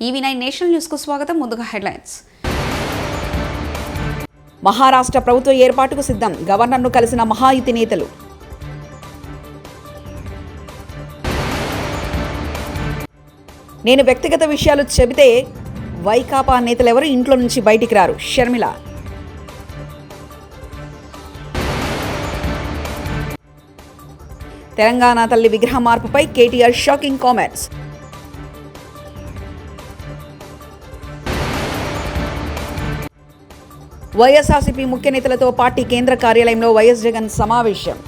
ఈవీ9 national news కు స్వాగతం. ముందుగా హెడ్లైన్స్. మహారాష్ట్ర ప్రభుత్వ ఏర్పాటుకు సిద్ధం. గవర్నర్ను కలిసిన మహాయుతి నేతలు. నేను వ్యక్తిగత విషయాలు చెబితే వైకాపా నేతలెవరూ ఇంట్లో నుంచి బయటికి రారు. షర్మిల. తెలంగాణ తల్లి విగ్రహ మార్పుపై కేటీఆర్ షాకింగ్ కామెంట్స్. వైఎస్ఆర్సీపీ ముఖ్య నేతలతో పార్టీ కేంద్ర కార్యాలయంలో వైఎస్ జగన్ సమావేశం.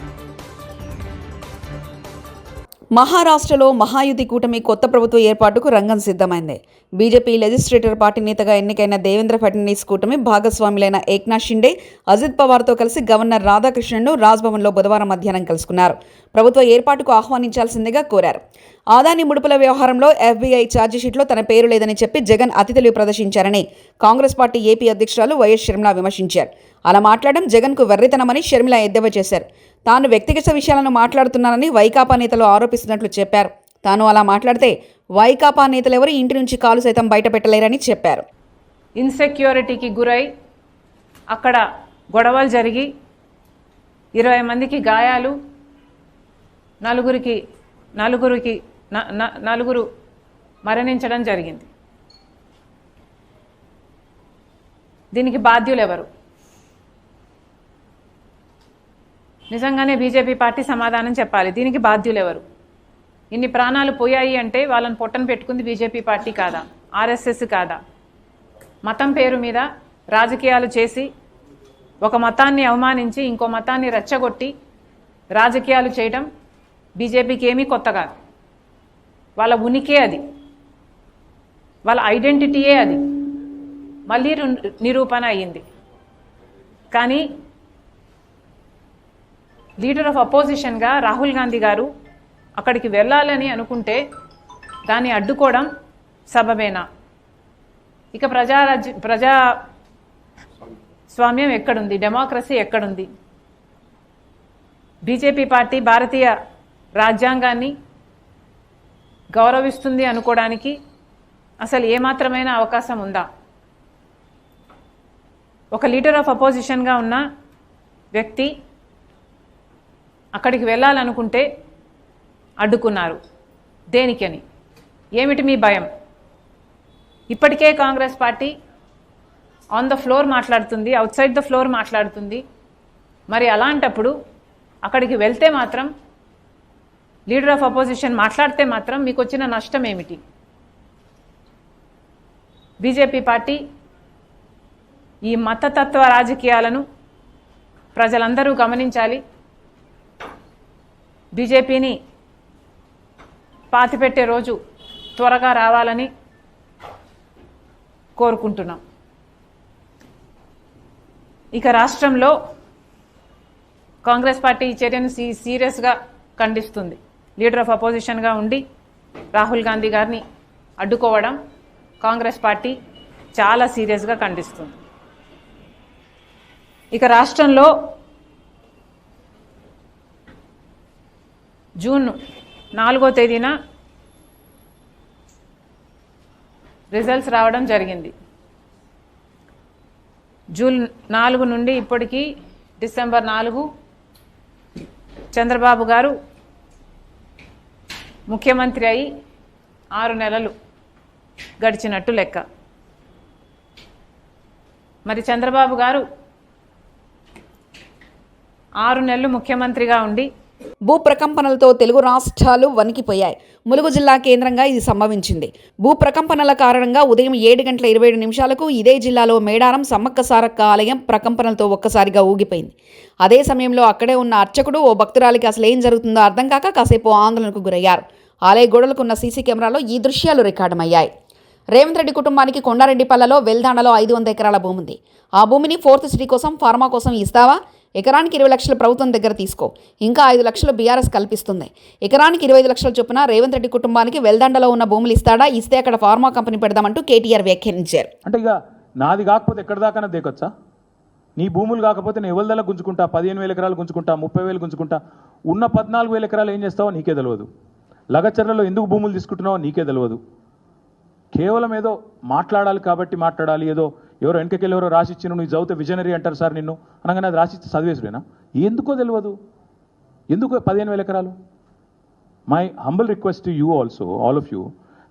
మహారాష్ట్రలో మహాయుతి కూటమి కొత్త ప్రభుత్వ ఏర్పాటుకు రంగం సిద్ధమైంది. బీజేపీ లెజిస్లేటర్ పార్టీ నేతగా ఎన్నికైన దేవేంద్ర ఫడ్నవీస్ కూటమి భాగస్వాములైన ఏక్నాథ్ షిండే, అజిత్ పవార్తో కలిసి గవర్నర్ రాధాకృష్ణన్ను రాజ్భవన్లో బుధవారం మధ్యాహ్నం కలుసుకున్నారు. ప్రభుత్వ ఏర్పాటుకు ఆహ్వానించాల్సిందిగా కోరారు. ఆదాని ముడుపుల వ్యవహారంలో ఎఫ్బీఐ ఛార్జిషీట్లో తన పేరు లేదని చెప్పి జగన్ అతి తెలివి ప్రదర్శించారని కాంగ్రెస్ పార్టీ ఏపీ అధ్యక్షురాలు వైఎస్ షర్మిల విమర్శించారు. అలా మాట్లాడడం జగన్కు వెర్రితనమని షర్మిల ఎద్దేవా చేశారు. తాను వ్యక్తిగత విషయాలను మాట్లాడుతున్నానని వైకాపా నేతలు ఆరోపిస్తున్నట్లు చెప్పారు. తాను అలా మాట్లాడితే వైకాపా నేతలెవరూ ఇంటి నుంచి కాలు సైతం బయట పెట్టలేరని చెప్పారు. ఇన్సెక్యూరిటీకి గురై అక్కడ గొడవలు జరిగి 20 మందికి గాయాలు, నలుగురు మరణించడం జరిగింది. దీనికి బాధ్యులు ఎవరు? నిజంగానే బీజేపీ పార్టీ సమాధానం చెప్పాలి. దీనికి బాధ్యులు ఎవరు? ఇన్ని ప్రాణాలు పోయాయి అంటే వాళ్ళని పొట్టను పెట్టుకుంది బీజేపీ పార్టీ కాదా? ఆర్ఎస్ఎస్ కాదా? మతం పేరు మీద రాజకీయాలు చేసి ఒక మతాన్ని అవమానించి ఇంకో మతాన్ని రెచ్చగొట్టి రాజకీయాలు చేయడం బీజేపీకి ఏమీ కొత్త కాదు. వాళ్ళ ఉనికే అది, వాళ్ళ ఐడెంటిటీయే అది. మళ్ళీ నిరూపణ అయ్యింది. కానీ లీడర్ ఆఫ్ అపోజిషన్గా రాహుల్ గాంధీ గారు అక్కడికి వెళ్ళాలని అనుకుంటే దాన్ని అడ్డుకోవడం సబబేనా? ఇక ప్రజాస్వామ్యం ఎక్కడుంది? డెమోక్రసీ ఎక్కడుంది? బీజేపీ పార్టీ భారతీయ రాజ్యాంగాన్ని గౌరవిస్తుంది అనుకోవడానికి అసలు ఏమాత్రమైన అవకాశం ఉందా? ఒక లీడర్ ఆఫ్ అపోజిషన్గా ఉన్న వ్యక్తి అక్కడికి వెళ్ళాలనుకుంటే అడ్డుకున్నారు. దేనికని? ఏమిటి మీ భయం? ఇప్పటికే Congress party on the floor మాట్లాడుతుంది, అవుట్ సైడ్ ద ఫ్లోర్ మాట్లాడుతుంది. మరి అలాంటప్పుడు అక్కడికి వెళ్తే మాత్రం, లీడర్ ఆఫ్ అపోజిషన్ మాట్లాడితే మాత్రం మీకు వచ్చిన నష్టం ఏమిటి? బీజేపీ పార్టీ ఈ మతతత్వ రాజకీయాలను ప్రజలందరూ గమనించాలి. బీజేపీని పాతిపెట్టే రోజు త్వరగా రావాలని కోరుకుంటున్నాం. ఇక రాష్ట్రంలో కాంగ్రెస్ పార్టీ ఈ చర్యను సీరియస్గా ఖండిస్తుంది. లీడర్ ఆఫ్ అపోజిషన్గా ఉండి రాహుల్ గాంధీ గారిని అడ్డుకోవడం కాంగ్రెస్ పార్టీ చాలా సీరియస్గా ఖండిస్తుంది. ఇక రాష్ట్రంలో జూన్ 4వ తేదీన రిజల్ట్స్ రావడం జరిగింది. జూన్ 4 నుండి ఇప్పటికీ డిసెంబర్ 4 చంద్రబాబు గారు ముఖ్యమంత్రి అయి 6 నెలలు గడిచినట్టు లెక్క. మరి చంద్రబాబు గారు 6 నెలలు ముఖ్యమంత్రిగా ఉండి భూ ప్రకంపనలతో తెలుగు రాష్ట్రాలు వణికిపోయాయి. ములుగు జిల్లా కేంద్రంగా ఇది సంభవించింది. భూ ప్రకంపనల కారణంగా ఉదయం 7:27 ఇదే జిల్లాలో మేడారం సమ్మక్క సారక్క ఆలయం ప్రకంపనలతో ఒక్కసారిగా ఊగిపోయింది. అదే సమయంలో అక్కడే ఉన్న అర్చకుడు ఓ భక్తురాలికి అసలు ఏం జరుగుతుందో అర్థం కాక కాసేపు ఆందోళనకు గురయ్యారు. ఆలయ గోడలకున్న సీసీ కెమెరాలో ఈ దృశ్యాలు రికార్డమయ్యాయి. రేవంత్ రెడ్డి కుటుంబానికి కొండారెడ్డిపల్లలో వెల్దాండలో 500 ఎకరాల భూమి ఉంది. ఆ భూమిని 4th సిటీ కోసం, ఫార్మా కోసం ఇస్తావా? ఎకరానికి 20 లక్షలు ప్రభుత్వం దగ్గర తీసుకో, ఇంకా 5 లక్షలు బీఆర్ఎస్ కల్పిస్తుంది. ఎకరానికి 25 లక్షల చొప్పున రేవంత్ రెడ్డి కుటుంబానికి వెల్దండలో ఉన్న భూములు ఇస్తాడా? ఇస్తే అక్కడ ఫార్మా కంపెనీ పెడదామంటూ కేటీఆర్ వ్యాఖ్యానించారు. అంటే ఇక నాది కాకపోతే ఎక్కడి దాకా దేకొచ్చా? నీ భూములు కాకపోతే నేను ఎవరిదల్లా గుంజుకుంటా, 15,000 ఎకరాలు గుంజుకుంటా, 30,000 గుంజుకుంటా. ఉన్న 14,000 ఎకరాలు ఏం చేస్తావో నీకే తెలియదు. లగచర్లలో ఎందుకు భూములు తీసుకుంటున్నావో నీకే తెలియదు. కేవలం ఏదో మాట్లాడాలి కాబట్టి మాట్లాడాలి, ఏదో ఎవరో వెనకకెళ్ళి ఎవరో రాసిచ్చిన నువ్వు చదివితే విజనరీ అంటారు సార్ నిన్ను అనగానే అది రాసిచ్చి చదివేసుడేనా? ఎందుకో తెలియదు. ఎందుకు 15,000 ఎకరాలు? My humble request to you also, all of you,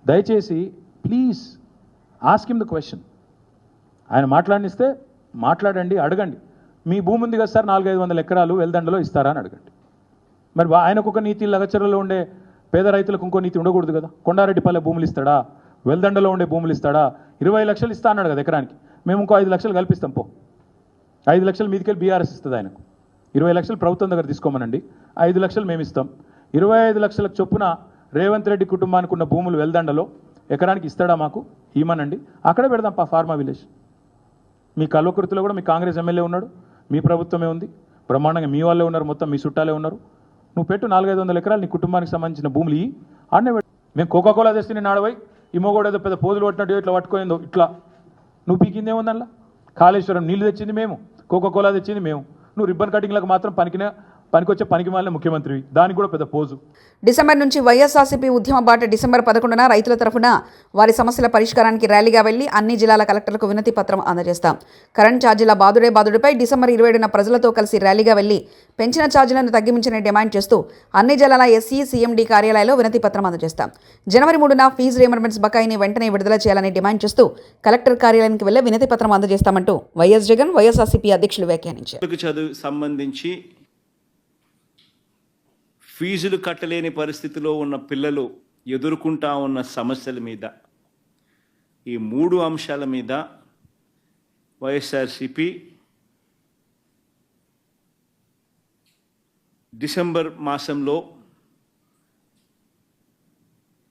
దయచేసి please ask him the question. ఆయన మాట్లాడినిస్తే మాట్లాడండి, అడగండి. మీ భూమి ఉంది కదా సార్ 400-500 ఎకరాలు వెల్దండలో ఇస్తారా అని అడగండి. మరి ఆయనకు ఒక నీతి, లగచర్లలో ఉండే పేద రైతులకు ఇంకో నీతి ఉండకూడదు కదా? కొండారెడ్డిపల్లె భూములు ఇస్తాడా? వెల్దండలో ఉండే భూములు ఇస్తాడా? 20 లక్షలు ఇస్తా అన్నాడు కదా ఎకరానికి. మేము ఇంకో 5 లక్షలు కల్పిస్తాం. 5 లక్షలు మీదికెళ్ళి బీఆర్ఎస్ ఇస్తుంది ఆయనకు. 20 లక్షలు ప్రభుత్వం దగ్గర తీసుకోమనండి, 5 లక్షలు మేము ఇస్తాం. 25 లక్షలకు చొప్పున రేవంత్ రెడ్డి కుటుంబానికి ఉన్న భూములు వెల్దండలో ఎకరానికి ఇస్తాడా మాకు? ఇమ్మనండి, అక్కడే పెడదాం ఫార్మా విలేజ్. మీ కల్వకుర్తిలో కూడా మీ కాంగ్రెస్ ఎమ్మెల్యే ఉన్నాడు, మీ ప్రభుత్వమే ఉంది, బ్రహ్మాండంగా మీ వాళ్ళే ఉన్నారు, మొత్తం మీ చుట్టాలే ఉన్నారు. నువ్వు పెట్టు 400-500 ఎకరాలు నీ కుటుంబానికి సంబంధించిన భూములు ఇవి, ఆడనే పెట్టు. మేము కోకాకోలా తెస్తే నేను ఆడవై ఇమ్మోగోడు ఏదో పెద్ద పోజులు పట్టినట్టు ఇట్లా పట్టుకోయిందో ఇట్లా నువ్వు పీకిందేముంది అందులో? కాళేశ్వరం నీళ్ళు తెచ్చింది మేము, కోకాకోలా తెచ్చింది మేము. నువ్వు రిబ్బన్ కటింగ్లకు మాత్రం పనికొచ్చే పనికి మాలిన ముఖ్యమంత్రివి, దానికి కూడా పెద్ద పోజు. డిసెంబర్ నుంచి వైఎస్ఆర్సీపీ ఉద్యమ బాట డిసెంబర్ 11న రైతుల తరఫున వారి సమస్యల పరిష్కారానికి ర్యాలీగా వెళ్లి అన్ని జిల్లాల కలెక్టర్లకు వినతి పత్రం అందజేస్తాం. కరెంట్ ఛార్జీల బాదుడిపై డిసెంబర్ 27న ప్రజలతో కలిసి ర్యాలీగా వెళ్లి పెంచిన ఛార్జీలను తగ్గించని డిమాండ్ చేస్తూ అన్ని జిల్లాల ఎస్సీ సీఎండీ కార్యాలయాల్లో వినతి పత్రం అందజేస్తాం. జనవరి 3న ఫీజు రీయింబర్స్మెంట్స్ బకాయిని వెంటనే విడుదల చేయాలని డిమాండ్ చేస్తూ కలెక్టర్ కార్యాలయానికి వెళ్లి వినతి పత్రం అందజేస్తామంటూ వైఎస్ జగన్ వైఎస్ఆర్సీపీ అధ్యక్షులు వ్యాఖ్యానించారు. చదువు సంబంధించి ఫీజులు కట్టలేని పరిస్థితిలో ఉన్న పిల్లలు ఎదుర్కొంటా ఉన్న సమస్యల మీద, ఈ 3 అంశాల మీద వైఎస్ఆర్సీపీ డిసెంబర్ మాసంలో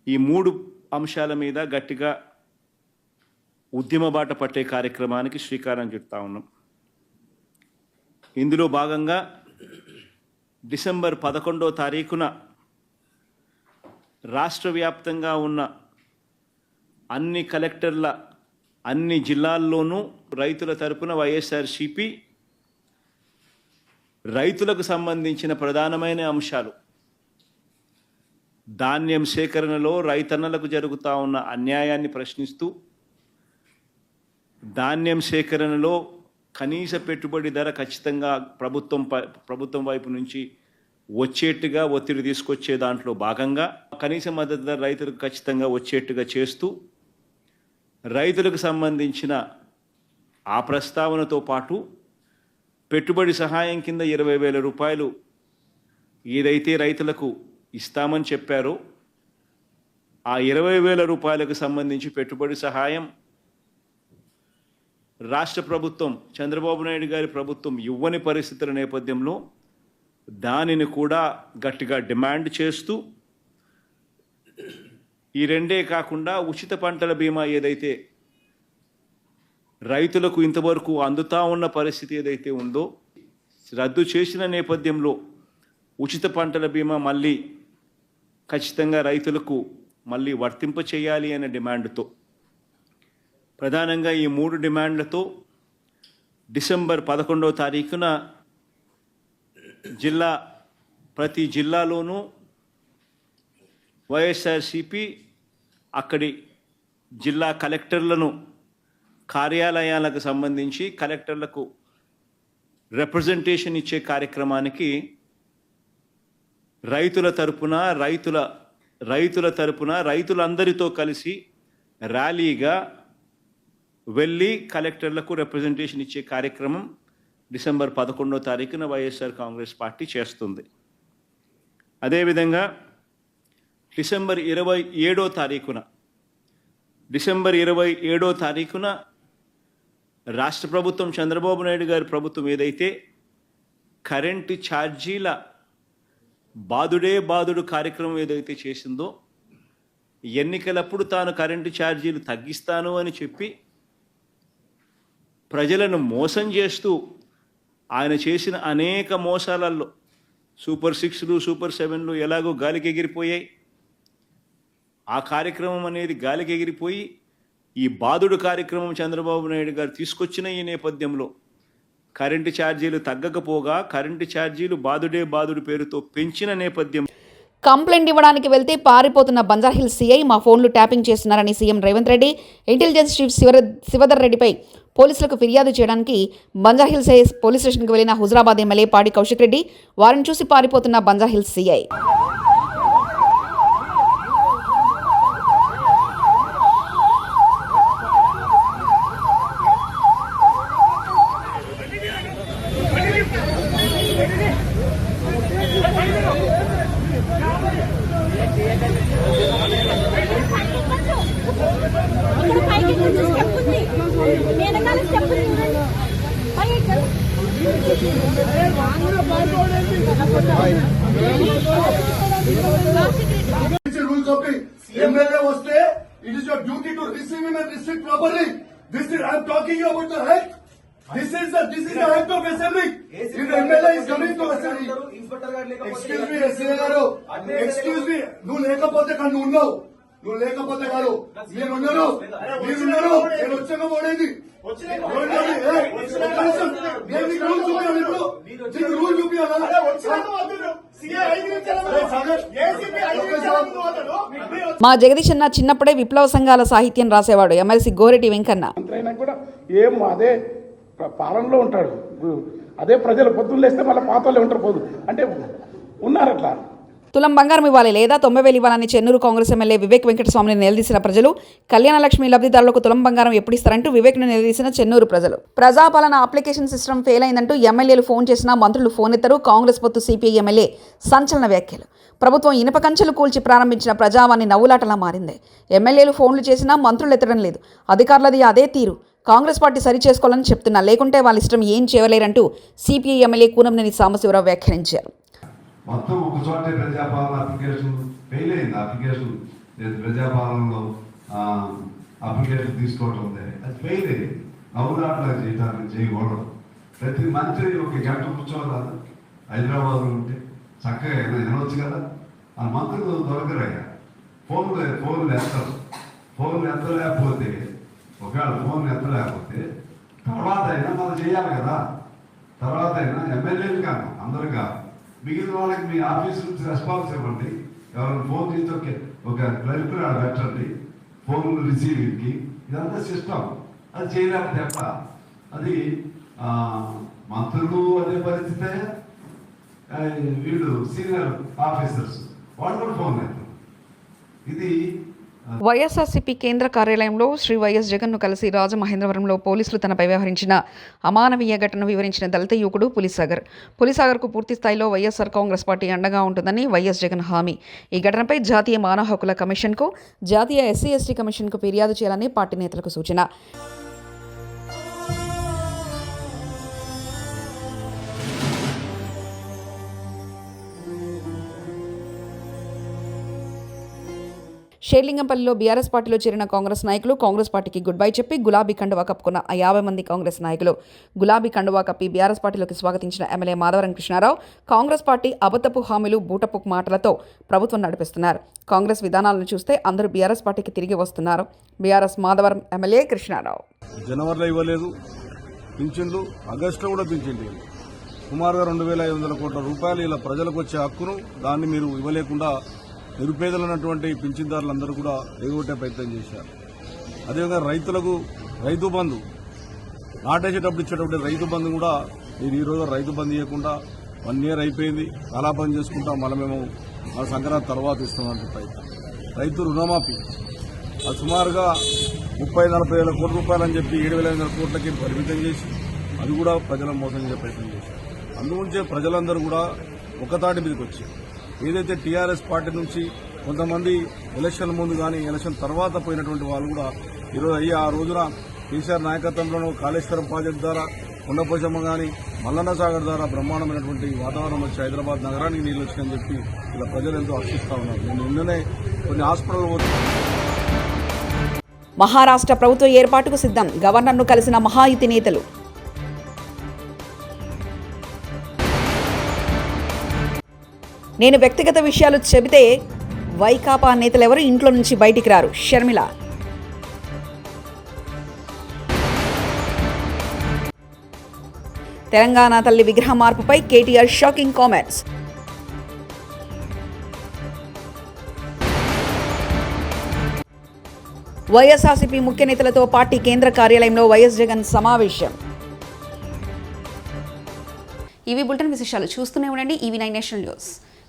ఈ 3 అంశాల మీద గట్టిగా ఉద్యమ బాట పట్టే కార్యక్రమానికి శ్రీకారం చుడతా ఉన్నాం. ఇందులో భాగంగా డిసెంబర్ 11వ తారీఖున రాష్ట్ర వ్యాప్తంగా ఉన్న అన్ని కలెక్టర్ల అన్ని జిల్లాల్లోనూ రైతుల తరపున వైఎస్ఆర్సీపీ రైతులకు సంబంధించిన ప్రధానమైన అంశాలు, ధాన్యం సేకరణలో రైతన్నలకు జరుగుతూ ఉన్న అన్యాయాన్ని ప్రశ్నిస్తూ, ధాన్యం సేకరణలో కనీస పెట్టుబడి ధర ఖచ్చితంగా ప్రభుత్వం వైపు నుంచి వచ్చేట్టుగా ఒత్తిడి తీసుకొచ్చే దాంట్లో భాగంగా కనీస మద్దతు ధర రైతులకు ఖచ్చితంగా వచ్చేట్టుగా చేస్తూ, రైతులకు సంబంధించిన ఆ ప్రస్తావనతో పాటు పెట్టుబడి సహాయం కింద 20,000 రూపాయలు ఏదైతే రైతులకు ఇస్తామని చెప్పారో ఆ 20,000 రూపాయలకు సంబంధించి పెట్టుబడి సహాయం రాష్ట్ర ప్రభుత్వం, చంద్రబాబు నాయుడు గారి ప్రభుత్వం ఇవ్వని పరిస్థితుల నేపథ్యంలో దానిని కూడా గట్టిగా డిమాండ్ చేస్తూ, ఈ రెండే కాకుండా ఉచిత పంటల బీమా ఏదైతే రైతులకు ఇంతవరకు అందుతా ఉన్న పరిస్థితి ఏదైతే ఉందో రద్దు చేసిన నేపథ్యంలో ఉచిత పంటల బీమా మళ్ళీ ఖచ్చితంగా రైతులకు మళ్ళీ వర్తింప చేయాలి అనే డిమాండ్తో, ప్రధానంగా ఈ 3 డిమాండ్లతో డిసెంబర్ 11వ తారీఖున ప్రతి జిల్లాలోనూ వైఎస్ఆర్సీపీ అక్కడి జిల్లా కలెక్టర్లను కార్యాలయాలకు సంబంధించి కలెక్టర్లకు రిప్రజెంటేషన్ ఇచ్చే కార్యక్రమానికి రైతులందరితో కలిసి ర్యాలీగా వెళ్ళి కలెక్టర్లకు రిప్రజెంటేషన్ ఇచ్చే కార్యక్రమం డిసెంబర్ 11వ తారీఖున వైఎస్ఆర్ కాంగ్రెస్ పార్టీ చేస్తుంది. అదేవిధంగా డిసెంబర్ 27వ తారీఖున రాష్ట్ర ప్రభుత్వం, చంద్రబాబు నాయుడు గారి ప్రభుత్వం ఏదైతే కరెంటు ఛార్జీల బాదుడు కార్యక్రమం ఏదైతే చేసిందో, ఎన్నికలప్పుడు తాను కరెంటు ఛార్జీలు తగ్గిస్తాను అని చెప్పి ప్రజలను మోసం చేస్తూ ఆయన చేసిన అనేక మోసాలలో సూపర్ 6లు, సూపర్ 7లు ఎలాగో గాలికి ఎగిరిపోయాయి. ఆ కార్యక్రమం అనేది గాలికి ఎగిరిపోయి ఈ బాదుడు కార్యక్రమం చంద్రబాబు నాయుడు గారు తీసుకొచ్చిన ఈ నేపథ్యంలో కరెంటు ఛార్జీలు తగ్గకపోగా కరెంటు ఛార్జీలు బాదుడు పేరుతో పెంచిన నేపథ్యం కంప్లైంట్ ఇవ్వడానికి వెళ్తే పారిపోతున్న బంజారాహిల్స్ సీఐ మా ఫోన్లు ట్యాపింగ్ చేస్తున్నారని CM Revanth Reddy intelligence chief Shivadhar రెడ్డిపై పోలీసులకు ఫిర్యాదు చేయడానికి బంజారాహిల్స్ పోలీస్ స్టేషన్కి వెళ్లిన హుజరాబాద్ ఎమ్మెల్యే పాడి కౌశిక్ రెడ్డి వారిని చూసి పారిపోతున్న Banjara Hills CI. Rule copy. MLA was there. It is your duty to receive him and restrict properly. This is I am talking you about the act. This is the act of assembly. If the MLA is coming to assembly, excuse me, SCA garu. Excuse me. నువ్వు లేకపోతే కానీ నువ్వు ఉన్నావు. నువ్వు లేకపోతే కాదు. మీరున్నారు. నేను వచ్చాక పోడేది. రూల్ చూపించాలా? మా జగదీష్ అన్న చిన్నప్పుడే విప్లవ సంఘాల సాహిత్యం రాసేవాడు. ఎమ్మెల్సీ గోరెటి వెంకన్న. మంత్రైనా కూడా ఏం అదే పాలనలో ఉంటాడు. అదే ప్రజలు పొద్దున్న లేస్తే మళ్ళీ పాతలో ఉంటారు పోదు అంటే ఉన్నారు అట్లా. తులం బంగారం ఇవ్వాలి లేదా 90,000 ఇవ్వాలని చెన్నూరు కాంగ్రెస్ ఎమ్మెల్యే వివేక్ వెంకటస్వామిని నిలదీసిన ప్రజలు. కళ్యాణ లక్ష్మి లబ్ధిదారులకు తులం బంగారం ఎప్పుడు ఇస్తారంటూ వివేక్ను నిలదీసిన చెన్నూరు ప్రజలు. ప్రజాపాలన అప్లికేషన్ సిస్టమ్ ఫెయిల్ అయిందంటూ ఎమ్మెల్యేలు ఫోన్ చేసినా మంత్రులు ఫోన్ ఎత్తరు. కాంగ్రెస్ పొత్తు సిపిఐ ఎమ్మెల్యే సంచలన వ్యాఖ్యలు. ప్రభుత్వం ఇనుప కంచెలు కూల్చి ప్రారంభించిన ప్రజావాణి నవ్వులాటలా మారింది. ఎమ్మెల్యేలు ఫోన్లు చేసినా మంత్రులు ఎత్తడం లేదు. అధికారులది అదే తీరు. కాంగ్రెస్ పార్టీ సరి చేసుకోవాలని చెప్తున్నా, లేకుంటే వాళ్ళ ఇష్టం ఏం చేయలేరంటూ సిపిఐ ఎమ్మెల్యే కూనంనేని సాంబశివరావు వ్యాఖ్యానించారు. మొత్తం ఒక చోటే ప్రజాపాలన అప్లికేషన్ ఫెయిల్ అయింది. అప్లికేషన్ ప్రజాపాలనలో అప్లికేషన్ తీసుకోవడం ఉంది, అది ఫెయిల్ అయ్యింది. నవ్వులాట్లా చేయడానికి చేయకూడదు. ప్రతి మంత్రి ఒక గంట కూర్చోవాలి. హైదరాబాద్లో ఉంటే చక్కగా వినవచ్చు కదా. ఆ మంత్రులు దొరకరయ్యా. ఫోన్లు ఎత్తరు. ఫోన్లు ఎత్తలేకపోతే ఒకవేళ ఫోన్లు ఎత్తలేకపోతే తర్వాత అయినా మనం చేయాలి కదా. తర్వాత అయినా ఎమ్మెల్యేలు కాదు, అందరు కాదు, మిగిలిన వాళ్ళకి మీ ఆఫీస్ నుంచి రెస్పాన్స్ ఇవ్వండి. ఎవరైనా ఫోన్ చేస్తే ఒక క్లర్క్ పెట్టండి ఫోన్ రిసీవింగ్కి. ఇదంతా సిస్టమ్. అది చేయలేకపోతే తప్ప అది మంత్రులు అదే పరిస్థితే, వీళ్ళు సీనియర్ ఆఫీసర్స్ వాళ్ళు కూడా ఫోన్ చేస్తారు. ఇది వైఎస్ఆర్సీపీ కేంద్ర కార్యాలయంలో శ్రీ వైఎస్ జగన్ను కలిసి రాజమహేంద్రవరంలో పోలీసులు తనపై వ్యవహరించిన అమానవీయ ఘటనను వివరించిన దళిత యువకుడు పులిసాగర్కు పూర్తి స్థాయిలో వైఎస్ఆర్ కాంగ్రెస్ పార్టీ అండగా ఉంటుందని వైఎస్ జగన్ హామీ. ఈ ఘటనపై జాతీయ మానవ హక్కుల కమిషన్కు, జాతీయ ఎస్సీ ఎస్టీ కమిషన్కు ఫిర్యాదు చేయాలని పార్టీ నేతలకు సూచన. షేర్లింగంపల్లిలో బీఆర్ఎస్ పార్టీలో చేరిన కాంగ్రెస్ నాయకులు కాంగ్రెస్ పార్టీకి గుడ్ బై చెప్పి గులాబీ కండువా కప్పుకున్న 50 మంది కాంగ్రెస్ నాయకులు. గులాబీ కండువా కప్పి బీఆర్ఎస్ పార్టీలోకి స్వాగతించిన ఎమ్మెల్యే మాధవరం కృష్ణారావు కాంగ్రెస్ పార్టీ అబద్ధపు హామీలు, బూటపు మాటలతో ప్రభుత్వం నడిపిస్తున్నారు. కాంగ్రెస్ విధానాలను చూస్తే అందరూ బీఆర్ఎస్ పార్టీకి తిరిగి వస్తున్నారు. BRS Madhavaram MLA Krishnarao. జనవరిలో ఇవ్వలేదు పింఛన్లు, ఆగస్టులో కూడా పింఛన్లు సుమారుగా 2,500 కోట్ల రూపాయలు ఇలా ప్రజలకు వచ్చే హక్కును దాన్ని మీరు ఇవ్వలేకుండా నిరుపేదలైనటువంటి పింఛన్దారులందరూ కూడా ఎగొట్టే ప్రయత్నం చేశారు. అదేవిధంగా రైతులకు రైతు బంధు నాటేసేటప్పుడు ఇచ్చేటప్పుడు రైతు బంధు కూడా మీరు ఈరోజు రైతు బంధు ఇవ్వకుండా 1 year అయిపోయింది, కలాపం చేసుకుంటాం, మళ్ళీ మేము మన సంక్రాంతి తర్వాత ఇస్తామని ప్రయత్నం. రైతు రుణమాఫీ అది సుమారుగా 30-40 వేల కోట్ల రూపాయలు అని చెప్పి 7,500 కోట్లకి పరిమితం చేసి అది కూడా ప్రజలను మోసం చేసే ప్రయత్నం చేశారు. అందుగురించే ప్రజలందరూ కూడా ఒకతాటి మీదకి వచ్చి ఏదైతే టీఆర్ఎస్ పార్టీ నుంచి కొంతమంది ఎలక్షన్ ముందు కానీ ఎలక్షన్ తర్వాత పోయినటువంటి వాళ్ళు కూడా ఈరోజు ఆ రోజున కేసీఆర్ నాయకత్వంలో కాళేశ్వరం ప్రాజెక్టు ద్వారా కొండపోచమ్మ కానీ మల్లన్న సాగర్ ద్వారా బ్రహ్మాండమైనటువంటి వాతావరణం వచ్చి హైదరాబాద్ నగరానికి నీళ్ళు వచ్చినాయని చెప్పి ఇలా ప్రజలు ఎంతో హర్షిస్తా ఉన్నారు. నేను నిన్ననే కొన్ని హాస్పిటల్ మహారాష్ట్ర ప్రభుత్వ ఏర్పాటుకు సిద్ధం. గవర్నర్ను కలిసిన మహాయుతి నేతలు. నేను వ్యక్తిగత విషయాలు చెబితే వైకాపా నేతలెవరూ ఇంట్లో నుంచి బయటికి రారు. షర్మిల. తెలంగాణ తల్లి విగ్రహ మార్పుపై కేటీఆర్ షాకింగ్ కామెంట్స్. వైఎస్ఆర్సీపీ ముఖ్య నేతలతో పార్టీ కేంద్ర కార్యాలయంలో వైఎస్ జగన్ సమావేశం. ఇవి బులెటిన్ విశేషాలు. చూస్తూనే ఉండండి EV9 నేషనల్ న్యూస్.